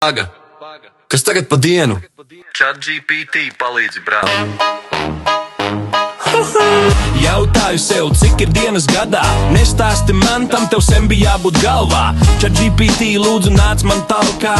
Paga. Kas tagad pa dienu? ChatGPT palīdzi, brāl. Jautāju sev, cik ir dienas gadā. Nestāsti man, tam tev sen bija jābūt galvā. ChatGPT lūdzu nāc man talkā.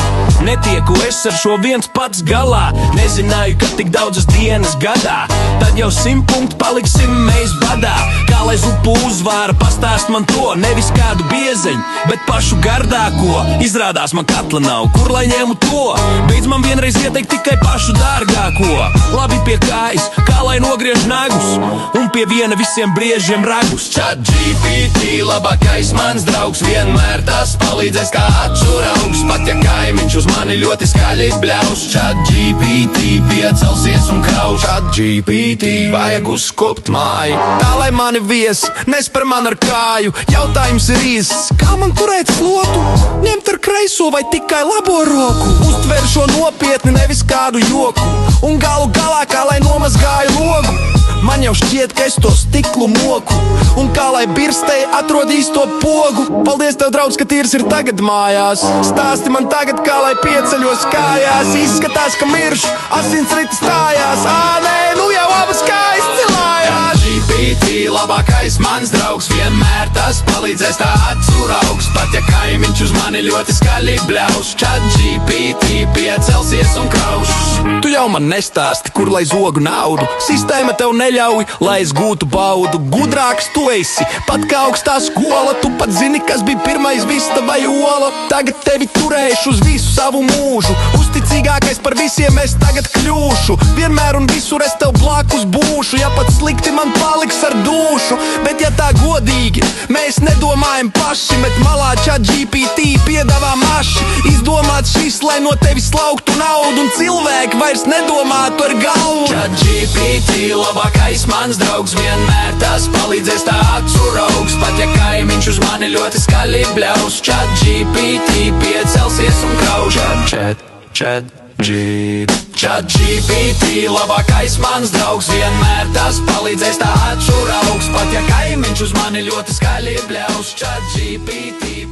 Netieku es ar šo viens pats galā. Nezināju, ka tik daudzas dienas gadā. Tad jau 100 punktu paliksim mēs badā. Kā lai zupu uzvāra, pastāst man to. Nevis kādu biezeņu, bet pašu gardāko. Izrādās man katla nav, kur lai ņemu to. Beidz man vienreiz ieteikt tikai pašu dārgāko. Labi pie kājas, kā lai nogriež nagus. Un pie viena visiem briežiem ragus. ChatGPT labākais mans draugs. Vienmēr tas palīdzēs kā acu raugs. Pat ja kaimiņš uz mani ļoti skaļi bļaus. ChatGPT piecelsies un kraus. ChatGPT vajag uzkopt māju. Tā lai mani viesi nespar man ar kāju. Jautājums ir īsts, kā man turēt slotu? Ņemt ar kreiso vai tikai labo roku? Uztver šo nopietni, nevis kādu joku. Un galu galā, kā lai nomazgāju logu. Man jau šķiet, ka es to stiklu moku. Un kā lai birstei atrod īsto pogu. Paldies tev, draudz, ka tīrs ir tagad mājās. Stāsti man tagad, kā lai pieceļos kājās. Izskatās, ka miršu, asins rita stājās. Nē, nu jau abas kājas cilājās. ChatGPT labākais mans draugs. Vienmēr tas palīdzēs tā acu raugs. Pat ja kaimiņš uz mani ļoti skaļi bļaus. ChatGPT piecelsies un krauš. Tu jau man nestāsti, kur lai zogu naudu. Sistēma tev neļauj, lai es gūtu baudu. Gudrāks tu esi, pat kā augstā skola. Tu pat zini, kas bija pirmais vista vai ola. Tagad tevi turēšu uz visu savu mūžu. Uzticīgākais par visiem es tagad kļūšu. Vienmēr un visur es tev blakus būšu. Ja pat slikti man paliks ar dušu. Bet ja tā godīgi, mēs nedomājam paši. Met malā ChatGPT piedāvā maši. Izdomāts šis, lai no tevis lauktu naudu. Un cilvēki vairs nedomātu ar galvu. ChatGPT labākais mans draugs. Vienmēr tas palīdzēs tā acu raugs. Pat ja kaimiņš uz mani ļoti skaļi bļaus. ChatGPT piecelsies un krauš. ChatGPT labākais mans draugs. Vienmēr tas palīdzēs tā acu raugs. Pat ja kaimiņš uz mani ļoti skaļi bļaus. ChatGPT